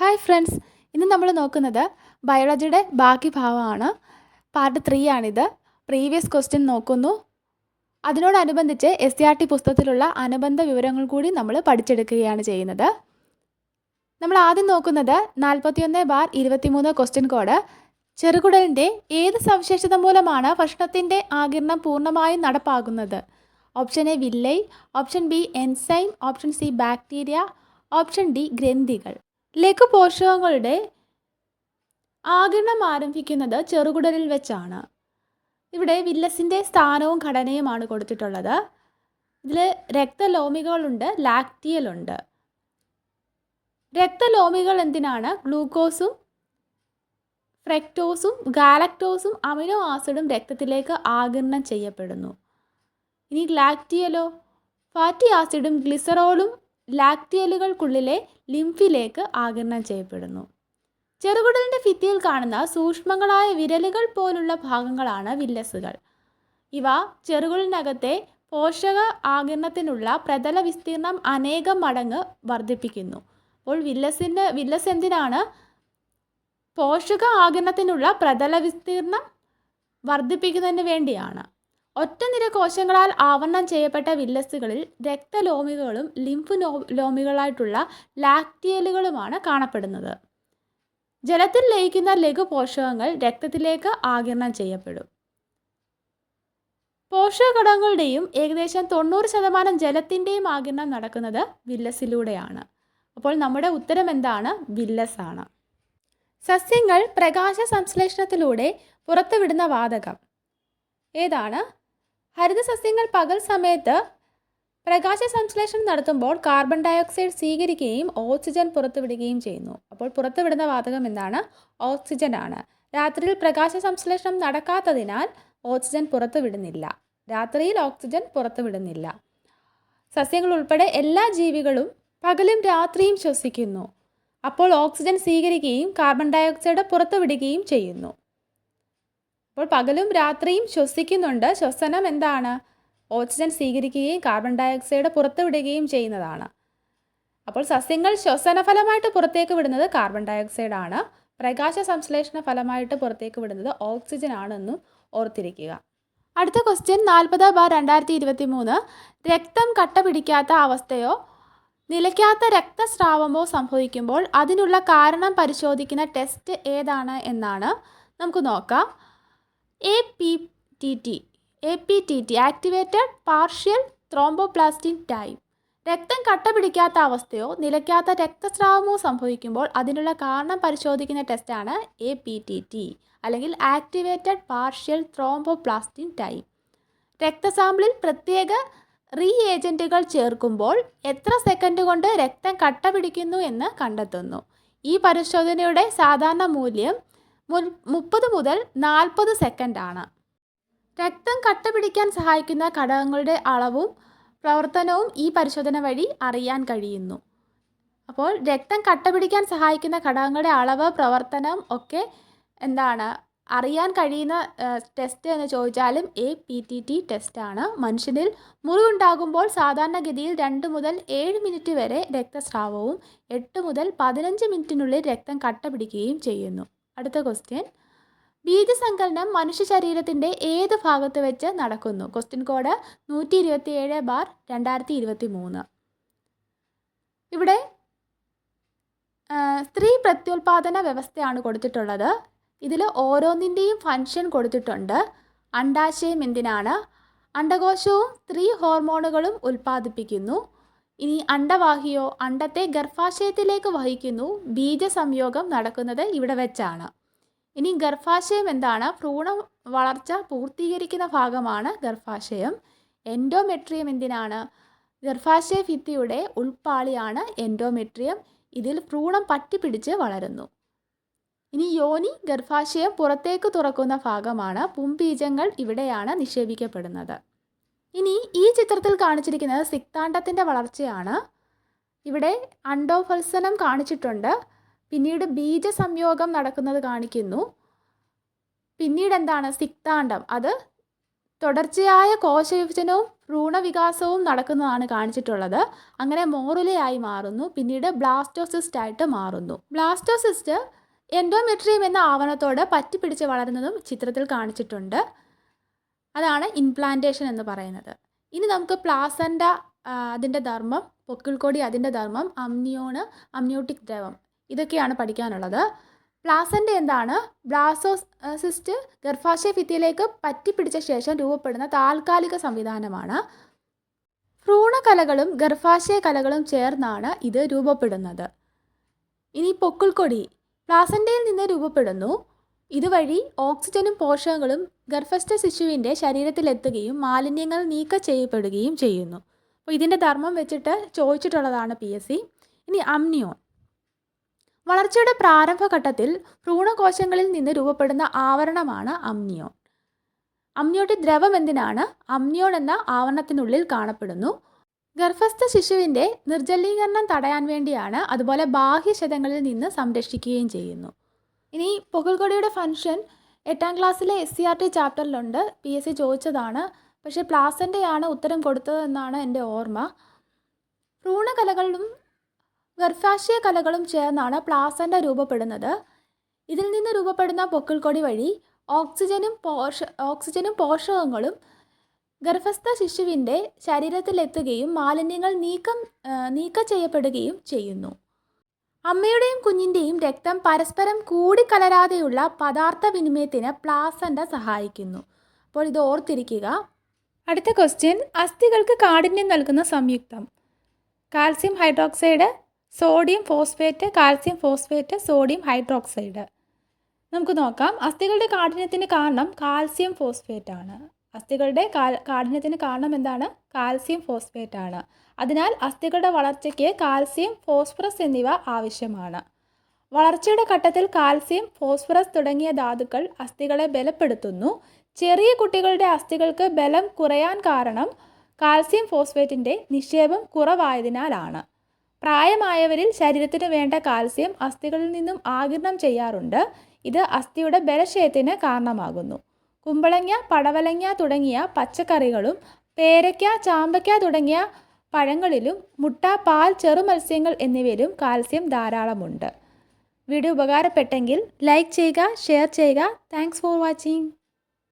Hi friends, ഇന്ന് നമ്മൾ നോക്കുന്നത് ബയോളജിയുടെ ബാക്കി ഭാഗമാണ്. പാർട്ട് 3 ആണിത്. പ്രീവിയസ് ക്വസ്റ്റ്യൻ നോക്കുന്നു. അതിനോടനുബന്ധിച്ച് SCERT പുസ്തകത്തിലുള്ള അനുബന്ധ വിവരങ്ങൾ കൂടി നമ്മൾ പഠിച്ചെടുക്കുകയാണ് ചെയ്യുന്നത്. നമ്മൾ ആദ്യം നോക്കുന്നത് 41/23 ക്വസ്റ്റ്യൻ കോഡ്. ചെറുകുടലിൻ്റെ ഏത് സവിശേഷത മൂലമാണ് ഭക്ഷണത്തിൻ്റെ ആഗിരണം പൂർണ്ണമായും നടപ്പാകുന്നത്? Option A villi, option B enzyme, option C bacteria, option D ഗ്രന്ഥികൾ. ലഘുപോഷകങ്ങളുടെ ആഗിരണം ആരംഭിക്കുന്നത് ചെറുകുടലിൽ വെച്ചാണ്. ഇവിടെ വില്ലസിൻ്റെ സ്ഥാനവും ഘടനയുമാണ് കൊടുത്തിട്ടുള്ളത്. ഇതിൽ രക്തലോമികളുണ്ട്, ലാക്റ്റിയലുണ്ട്. രക്തലോമികൾ എന്തിനാണ്? ഗ്ലൂക്കോസും ഫ്രക്ടോസും ഗാലക്ടോസും അമിനോ ആസിഡും രക്തത്തിലേക്ക് ആഗിരണം ചെയ്യപ്പെടുന്നു. ഇനി ലാക്റ്റിയലോ? ഫാറ്റി ആസിഡും ഗ്ലിസറോളും ലാക്റ്റിയലുകൾക്കുള്ളിലെ ലിംഫിലേക്ക് ആഗിരണം ചെയ്യപ്പെടുന്നു. ചെറുകുടലിൻ്റെ ഭിത്തിയിൽ കാണുന്ന സൂക്ഷ്മങ്ങളായ വിരലുകൾ പോലുള്ള ഭാഗങ്ങളാണ് വില്ലസുകൾ. ഇവ ചെറുകുടലിനകത്തെ പോഷക ആഗിരണത്തിനുള്ള പ്രതല വിസ്തീർണം അനേകം മടങ്ങ് വർദ്ധിപ്പിക്കുന്നു. അപ്പോൾ വില്ലസ് എന്തിനാണ്? പോഷക ആഗിരണത്തിനുള്ള പ്രതല വിസ്തീർണം വർദ്ധിപ്പിക്കുന്നതിന് വേണ്ടിയാണ്. ഒറ്റനിര കോശങ്ങളാൽ ആവരണം ചെയ്യപ്പെട്ട വില്ലസുകളിൽ രക്തലോമികളും ലിംഫ് ലോമികളായിട്ടുള്ള ലാക്റ്റിയലുകളുമാണ് കാണപ്പെടുന്നത്. ജലത്തിൽ ലയിക്കുന്ന ലഘുപോഷകങ്ങൾ രക്തത്തിലേക്ക് ആഗിരണം ചെയ്യപ്പെടും. പോഷകഘടകങ്ങളുടെയും ഏകദേശം 90% ജലത്തിൻ്റെയും ആഗിരണം നടക്കുന്നത് വില്ലസിലൂടെയാണ്. അപ്പോൾ നമ്മുടെ ഉത്തരം എന്താണ്? വില്ലസ് ആണ്. സസ്യങ്ങൾ പ്രകാശ സംശ്ലേഷണത്തിലൂടെ പുറത്തുവിടുന്ന വാതകം ഏതാണ്? ഹരിതസസ്യങ്ങൾ പകൽ സമയത്ത് പ്രകാശ സംശ്ലേഷണം നടത്തുമ്പോൾ കാർബൺ ഡയോക്സൈഡ് സ്വീകരിക്കുകയും ഓക്സിജൻ പുറത്തുവിടുകയും ചെയ്യുന്നു. അപ്പോൾ പുറത്തുവിടുന്ന വാതകം എന്താണ്? ഓക്സിജൻ ആണ്. രാത്രിയിൽ പ്രകാശ സംശ്ലേഷണം നടക്കാത്തതിനാൽ ഓക്സിജൻ പുറത്തുവിടുന്നില്ല. രാത്രിയിൽ ഓക്സിജൻ പുറത്തുവിടുന്നില്ല. സസ്യങ്ങൾ ഉൾപ്പെടെ എല്ലാ ജീവികളും പകലും രാത്രിയും ശ്വസിക്കുന്നു. അപ്പോൾ ഓക്സിജൻ സ്വീകരിക്കുകയും കാർബൺ ഡയോക്സൈഡ് പുറത്തുവിടുകയും ചെയ്യുന്നു. അപ്പോൾ പകലും രാത്രിയും ശ്വസിക്കുന്നുണ്ട്. ശ്വസനം എന്താണ്? ഓക്സിജൻ സ്വീകരിക്കുകയും കാർബൺ ഡയോക്സൈഡ് പുറത്തുവിടുകയും ചെയ്യുന്നതാണ്. അപ്പോൾ സസ്യങ്ങൾ ശ്വസന ഫലമായിട്ട് പുറത്തേക്ക് വിടുന്നത് കാർബൺ ഡയോക്സൈഡ് ആണ്. പ്രകാശ സംശ്ലേഷണ ഫലമായിട്ട് പുറത്തേക്ക് വിടുന്നത് ഓക്സിജൻ ആണെന്നും ഓർത്തിരിക്കുക. അടുത്ത ക്വസ്റ്റ്യൻ 40/2023. രക്തം കട്ട പിടിക്കാത്ത അവസ്ഥയോ നിലയ്ക്കാത്ത രക്തസ്രാവമോ സംഭവിക്കുമ്പോൾ അതിനുള്ള കാരണം പരിശോധിക്കുന്ന ടെസ്റ്റ് ഏതാണ് എന്നാണ്. നമുക്ക് നോക്കാം. APTT activated partial thromboplastin type. രക്തം കട്ട പിടിക്കാത്ത അവസ്ഥയോ നിലയ്ക്കാത്ത രക്തസ്രാവമോ സംഭവിക്കുമ്പോൾ അതിനുള്ള കാരണം പരിശോധിക്കുന്ന ടെസ്റ്റാണ് APTT അല്ലെങ്കിൽ ആക്ടിവേറ്റഡ് പാർഷ്യൽ ത്രോംബോപ്ലാസ്റ്റിൻ ടൈപ്പ്. രക്തസാമ്പിളിൽ പ്രത്യേക റീഏജൻറ്റുകൾ ചേർക്കുമ്പോൾ എത്ര സെക്കൻഡ് കൊണ്ട് രക്തം കട്ട പിടിക്കുന്നു എന്ന് കണ്ടെത്തുന്നു. ഈ പരിശോധനയുടെ സാധാരണ മൂല്യം 30 മുതൽ 40 സെക്കൻഡാണ്. രക്തം കട്ട പിടിക്കാൻ സഹായിക്കുന്ന ഘടകങ്ങളുടെ അളവും പ്രവർത്തനവും ഈ പരിശോധന വഴി അറിയാൻ കഴിയുന്നു. അപ്പോൾ രക്തം കട്ട പിടിക്കാൻ സഹായിക്കുന്ന ഘടകങ്ങളുടെ അളവ്, പ്രവർത്തനം ഒക്കെ എന്താണ് അറിയാൻ കഴിയുന്ന ടെസ്റ്റ് എന്ന് ചോദിച്ചാലും APTT ടെസ്റ്റാണ്. മനുഷ്യനിൽ മുറിവുണ്ടാകുമ്പോൾ സാധാരണഗതിയിൽ 2 മുതൽ 7 മിനിറ്റ് വരെ രക്തസ്രാവവും 8 മുതൽ 15 മിനിറ്റിനുള്ളിൽ രക്തം കട്ട പിടിക്കുകയും ചെയ്യുന്നു. അടുത്ത ക്വസ്റ്റ്യൻ. ബീജസങ്കലനം മനുഷ്യ ശരീരത്തിൻ്റെ ഏത് ഭാഗത്ത് വെച്ച് നടക്കുന്നു? Question code 127/2023. ഇവിടെ സ്ത്രീ പ്രത്യുൽപാദന വ്യവസ്ഥയാണ് കൊടുത്തിട്ടുള്ളത്. ഇതിൽ ഓരോന്നിൻ്റെയും ഫങ്ഷൻ കൊടുത്തിട്ടുണ്ട്. അണ്ഡാശയം എന്തിനാണ്? അണ്ഡകോശവും സ്ത്രീ ഹോർമോണുകളും ഉൽപ്പാദിപ്പിക്കുന്നു. ഇനി അണ്ഡവാഹിയോ? അണ്ഡത്തെ ഗർഭാശയത്തിലേക്ക് വഹിക്കുന്നു. ബീജസംയോഗം നടക്കുന്നത് ഇവിടെ വെച്ചാണ്. ഇനി ഗർഭാശയം എന്താണ്? ഭ്രൂണ വളർച്ച പൂർത്തീകരിക്കുന്ന ഭാഗമാണ് ഗർഭാശയം. എൻഡോമെട്രിയം എന്തിനാണ്? ഗർഭാശയ ഭിത്തിയുടെ ഉൾപ്പാളിയാണ് എൻഡോമെട്രിയം. ഇതിൽ ഭ്രൂണം പറ്റിപ്പിടിച്ച് വളരുന്നു. ഇനി യോനി ഗർഭാശയം പുറത്തേക്ക് തുറക്കുന്ന ഭാഗമാണ്. പുംബീജങ്ങൾ ഇവിടെയാണ് നിക്ഷേപിക്കപ്പെടുന്നത്. ഇനി ഈ ചിത്രത്തിൽ കാണിച്ചിരിക്കുന്നത് സിക്താണ്ഡത്തിൻ്റെ വളർച്ചയാണ്. ഇവിടെ അണ്ഡോത്ഫലനം കാണിച്ചിട്ടുണ്ട്. പിന്നീട് ബീജസംയോഗം നടക്കുന്നത് കാണിക്കുന്നു. പിന്നീട് എന്താണ്? സിക്താണ്ഡം. അത് തുടർച്ചയായ കോശവിഭജനവും ഭ്രൂണവികാസവും നടക്കുന്നതാണ് കാണിച്ചിട്ടുള്ളത്. അങ്ങനെ മോറുലയായി മാറുന്നു. പിന്നീട് ബ്ലാസ്റ്റോസിസ്റ്റ് ആയിട്ട് മാറുന്നു. ബ്ലാസ്റ്റോസിസ്റ്റ് എൻഡോമെട്രിയം എന്ന ആവരണത്തോട് പറ്റിപ്പിടിച്ച് വളരുന്നതും ചിത്രത്തിൽ കാണിച്ചിട്ടുണ്ട്. അതാണ് ഇംപ്ലാന്റേഷൻ എന്ന് പറയുന്നത്. ഇനി നമുക്ക് പ്ലാസൻഡ അതിൻ്റെ ധർമ്മം, പൊക്കിൾക്കൊടി അതിൻ്റെ ധർമ്മം, അമ്നിയോട്ടിക് ദ്രവം ഇതൊക്കെയാണ് പഠിക്കാനുള്ളത്. പ്ലാസൻഡ എന്താണ്? ബ്ലാസ്റ്റോസിസ്റ്റ് ഗർഭാശയ ഭിത്തിയിലേക്ക് പറ്റിപ്പിടിച്ച ശേഷം രൂപപ്പെടുന്ന താൽക്കാലിക സംവിധാനമാണ്. ഭ്രൂണകലകളും ഗർഭാശയ കലകളും ചേർന്നാണ് ഇത് രൂപപ്പെടുന്നത്. ഇനി പൊക്കിൾക്കൊടി പ്ലാസൻഡയിൽ നിന്ന് രൂപപ്പെടുന്നു. ഇതുവഴി ഓക്സിജനും പോഷകങ്ങളും ഗർഭസ്ഥ ശിശുവിൻ്റെ ശരീരത്തിലെത്തുകയും മാലിന്യങ്ങൾ നീക്കം ചെയ്യപ്പെടുകയും ചെയ്യുന്നു. അപ്പോൾ ഇതിൻ്റെ ധർമ്മം വെച്ചിട്ട് ചോദിച്ചിട്ടുള്ളതാണ് PSC. ഇനി അമ്നിയോൺ വളർച്ചയുടെ പ്രാരംഭഘട്ടത്തിൽ ഭ്രൂണകോശങ്ങളിൽ നിന്ന് രൂപപ്പെടുന്ന ആവരണമാണ് അമ്നിയോൺ. അമ്നിയോട്ടിക് ദ്രവം എന്തിനാണ്? അമ്നിയോൺ എന്ന ആവരണത്തിനുള്ളിൽ കാണപ്പെടുന്നു. ഗർഭസ്ഥ ശിശുവിൻ്റെ നിർജ്ജലീകരണം തടയാൻ വേണ്ടിയാണ്. അതുപോലെ ബാഹ്യശതങ്ങളിൽ നിന്ന് സംരക്ഷിക്കുകയും ചെയ്യുന്നു. ഇനി പൊക്കിൾക്കൊടിയുടെ ഫംഗ്ഷൻ 8ാം ക്ലാസ്സിലെ SCRT ചാപ്റ്ററിലുണ്ട്. PSC ചോദിച്ചതാണ്. പക്ഷേ പ്ലാസൻ്റെയാണ് ഉത്തരം കൊടുത്തതെന്നാണ് എൻ്റെ ഓർമ്മ. ഭ്രൂണകലകളും ഗർഭാശയ കലകളും ചേർന്നാണ് പ്ലാസൻ്റ രൂപപ്പെടുന്നത്. ഇതിൽ നിന്ന് രൂപപ്പെടുന്ന പൊക്കിൾക്കൊടി വഴി ഓക്സിജനും പോഷകങ്ങളും ഗർഭസ്ഥ ശിശുവിൻ്റെ ശരീരത്തിലെത്തുകയും മാലിന്യങ്ങൾ നീക്കം ചെയ്യപ്പെടുകയും ചെയ്യുന്നു. അമ്മയുടെയും കുഞ്ഞിൻ്റെയും രക്തം പരസ്പരം കൂടിക്കലരാതെയുള്ള പദാർത്ഥ വിനിമയത്തിന് പ്ലാസൻ്റ സഹായിക്കുന്നു. അപ്പോൾ ഇത് ഓർത്തിരിക്കുക. അടുത്ത ക്വസ്റ്റ്യൻ, അസ്ഥികൾക്ക് കാഠിന്യം നൽകുന്ന സംയുക്തം. Calcium hydroxide, sodium phosphate, calcium phosphate, sodium hydroxide. നമുക്ക് നോക്കാം. അസ്ഥികളുടെ കാഠിന്യത്തിന് കാരണം കാൽസ്യം ഫോസ്ഫേറ്റ് ആണ്. അസ്ഥികളുടെ കാഠിന്യത്തിന് കാരണം എന്താണ്? കാൽസ്യം ഫോസ്ഫേറ്റ് ആണ്. അതിനാൽ അസ്ഥികളുടെ വളർച്ചയ്ക്ക് കാൽസ്യം, ഫോസ്ഫറസ് എന്നിവ ആവശ്യമാണ്. വളർച്ചയുടെ ഘട്ടത്തിൽ കാൽസ്യം, ഫോസ്ഫറസ് തുടങ്ങിയ ധാതുക്കൾ അസ്ഥികളെ ബലപ്പെടുത്തുന്നു. ചെറിയ കുട്ടികളുടെ അസ്ഥികൾക്ക് ബലം കുറയാൻ കാരണം കാൽസ്യം ഫോസ്ഫേറ്റിൻ്റെ നിക്ഷേപം കുറവായതിനാലാണ്. പ്രായമായവരിൽ ശരീരത്തിന് വേണ്ട കാൽസ്യം അസ്ഥികളിൽ നിന്നും ആഗിരണം ചെയ്യാറുണ്ട്. ഇത് അസ്ഥിയുടെ ബലക്ഷയത്തിന് കാരണമാകുന്നു. കുമ്പളങ്ങ, പടവലങ്ങ തുടങ്ങിയ പച്ചക്കറികളും പേരയ്ക്ക, ചാമ്പയ്ക്ക തുടങ്ങിയ പഴങ്ങളിലും മുട്ട, പാൽ, ചെറുമത്സ്യങ്ങൾ എന്നിവയിലും കാൽസ്യം ധാരാളമുണ്ട്. വീഡിയോ ഉപകാരപ്പെട്ടെങ്കിൽ ലൈക്ക് ചെയ്യുക, ഷെയർ ചെയ്യുക. Thanks for watching.